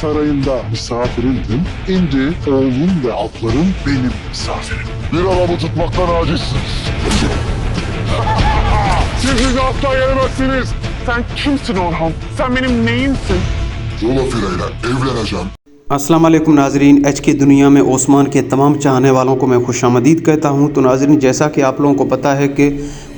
sarayında misafirindim. Şimdi oğlum ve atların benim misafirim. Bir arabı tutmaktan acizsiniz. Siz asla yenemezsiniz. Sen kimsin Orhan? Sen benim neyimsin? Zulafire ile evleneceğim. अस्सलाम वालेकुम नाजरीन, H के दुनिया में ओस्मान के तमाम चाहने वालों को मैं खुशामदीद कहता हूं। तो नाजरीन, जैसा कि आप लोगों को पता है कि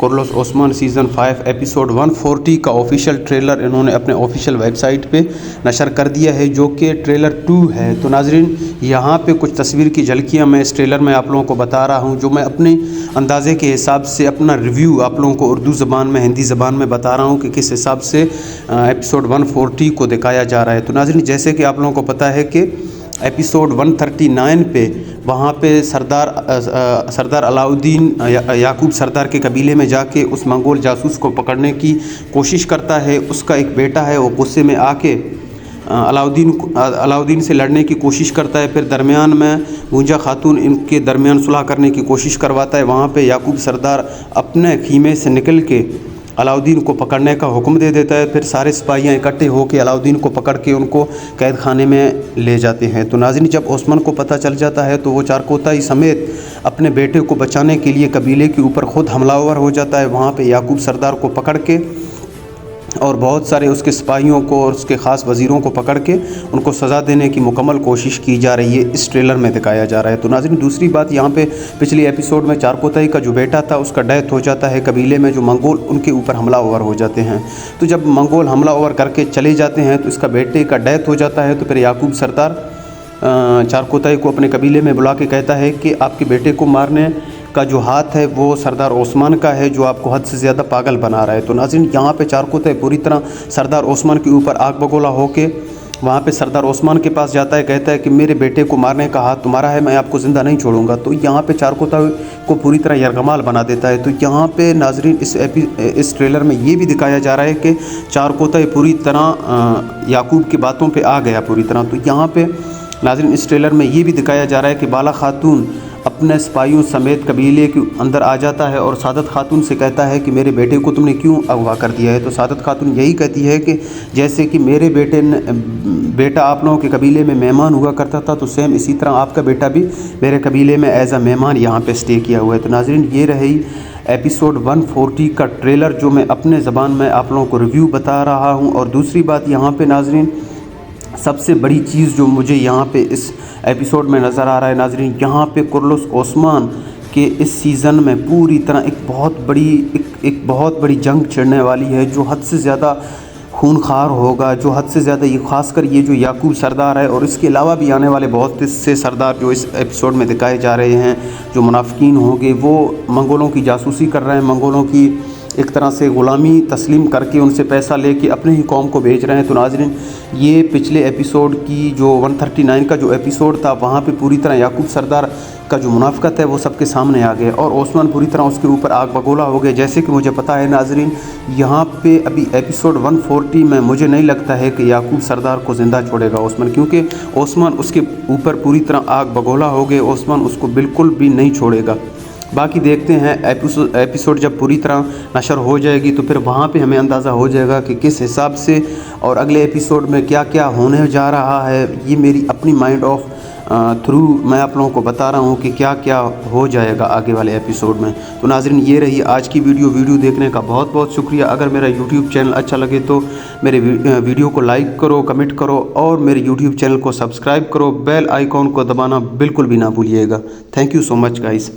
कार्लोस ओस्मान सीज़न 5 एपिसोड 140 का ऑफिशियल ट्रेलर इन्होंने अपने ऑफिशियल वेबसाइट पे नशर कर दिया है, जो कि ट्रेलर 2 है। तो नाजरीन, यहाँ पे कुछ तस्वीर की झलकियाँ मैं इस ट्रेलर में आप लोगों को बता रहा हूँ, जो मैं अपने अंदाज़े के हिसाब से अपना रिव्यू आप लोगों को उर्दू ज़बान में, हिंदी ज़बान में बता रहा हूँ कि किस हिसाब से एपिसोड 140 को दिखाया जा रहा है। तो नाजरीन, जैसे कि आप लोगों को पता है कि एपिसोड 139 पे वहाँ पे सरदार अलाउद्दीन याकूब सरदार के कबीले में जाके उस मंगोल जासूस को पकड़ने की कोशिश करता है। उसका एक बेटा है, वो गुस्से में आके अलाउद्दीन से लड़ने की कोशिश करता है। फिर दरमियान में गूंजा खातून इनके दरमियान सुलह करने की कोशिश करवाता है। वहाँ पे याकूब सरदार अपने खीमे से निकल के अलाउद्दीन को पकड़ने का हुक्म दे देता है। फिर सारे सिपाहियाँ इकट्ठे होकर अलाउद्दीन को पकड़ के उनको कैद खाने में ले जाते हैं। तो नाज़रीन, जब ओस्मान को पता चल जाता है तो वो चारकोताई समेत अपने बेटे को बचाने के लिए कबीले के ऊपर ख़ुद हमलावर हो जाता है। वहाँ पे याकूब सरदार को पकड़ के और बहुत सारे उसके सिपाहियों को और उसके ख़ास वज़ीरों को पकड़ के उनको सज़ा देने की मुकम्मल कोशिश की जा रही है, इस ट्रेलर में दिखाया जा रहा है। तो नाज़रीन, दूसरी बात, यहाँ पे पिछली एपिसोड में चारकोताई का जो बेटा था उसका डेथ हो जाता है। कबीले में जो मंगोल उनके ऊपर हमलावर हो जाते हैं। तो जब मंगोल हमलावर करके चले जाते हैं तो इसका बेटे का डेथ हो जाता है। तो फिर याकूब सरदार चारकोताई को अपने कबीले में बुला के कहता है कि आपके बेटे को मारने का जो हाथ है वो सरदार ओस्मान का है, जो आपको हद से ज़्यादा पागल बना रहा है। तो नाज़रीन, यहाँ पे चारकोताई पूरी तरह सरदार ओस्मान के ऊपर आग बगोला होके वहाँ पे सरदार ओस्मान के पास जाता है, कहता है कि मेरे बेटे को मारने का हाथ तुम्हारा है, मैं आपको ज़िंदा नहीं छोड़ूंगा। तो यहाँ पे चारकोताई को पूरी तरह यरगमाल बना देता है। तो यहाँ पे नाज़रीन, इस ट्रेलर में ये भी दिखाया जा रहा है कि चारकोताई पूरी तरह याकूब की बातों पर आ गया पूरी तरह। तो यहाँ पर नाज़रीन, इस ट्रेलर में ये भी दिखाया जा रहा है कि बाला खातून अपने सिपाहियों समेत कबीले के अंदर आ जाता है और सादत खातून से कहता है कि मेरे बेटे को तुमने क्यों अगवा कर दिया है। तो सादत खातून यही कहती है कि जैसे कि मेरे बेटा आप लोगों के कबीले में मेहमान हुआ करता था, तो सेम इसी तरह आपका बेटा भी मेरे कबीले में एज अ मेहमान यहाँ पे स्टे किया हुआ है। तो नाज़रीन, ये रही एपिसोड 140 का ट्रेलर, जो मैं अपने ज़बान में आप लोगों को रिव्यू बता रहा हूँ। और दूसरी बात, यहाँ पर नाज़रीन, सबसे बड़ी चीज़ जो मुझे यहाँ पे इस एपिसोड में नज़र आ रहा है नाज़रीन, यहाँ पे कार्लोस ओस्मान के इस सीज़न में पूरी तरह एक बहुत बड़ी जंग छिड़ने वाली है, जो हद से ज़्यादा खूनखार होगा, जो हद से ज़्यादा ये ख़ासकर ये जो याकूब सरदार है और इसके अलावा भी आने वाले बहुत से सरदार जो इस एपिसोड में दिखाए जा रहे हैं, जो मुनाफिकीन होंगे, वो मंगोलों की जासूसी कर रहे हैं, मंगोलों की एक तरह से ग़ुलामी तस्लीम करके उनसे पैसा लेके अपने ही कौम को भेज रहे हैं। तो नाज़रीन, ये पिछले एपिसोड की जो 139 का जो एपिसोड था, वहाँ पे पूरी तरह याकूब सरदार का जो मुनाफ़िकत है वो सबके सामने आ गया और ओस्मान पूरी तरह उसके ऊपर आग बगोला हो गए। जैसे कि मुझे पता है नाज़रीन, यहाँ पे अभी एपिसोड 140 में मुझे नहीं लगता है कि याकूब सरदार को ज़िंदा छोड़ेगा ओस्मान, क्योंकि ओस्मान उसके ऊपर पूरी तरह आग बगोला हो गए। ओस्मान उसको बिल्कुल भी नहीं छोड़ेगा। बाकी देखते हैं एपिसोड जब पूरी तरह नशर हो जाएगी तो फिर वहाँ पे हमें अंदाज़ा हो जाएगा कि किस हिसाब से और अगले एपिसोड में क्या क्या होने जा रहा है। ये मेरी अपनी माइंड ऑफ थ्रू मैं आप लोगों को बता रहा हूँ कि क्या क्या हो जाएगा आगे वाले एपिसोड में। तो नाज़रीन, ये रही आज की वीडियो देखने का बहुत बहुत शुक्रिया। अगर मेरा यूट्यूब चैनल अच्छा लगे तो मेरे वीडियो को लाइक करो, कमेंट करो और मेरे यूट्यूब चैनल को सब्सक्राइब करो। बेल आइकॉन को दबाना बिल्कुल भी ना भूलिएगा। Thank you so much guys.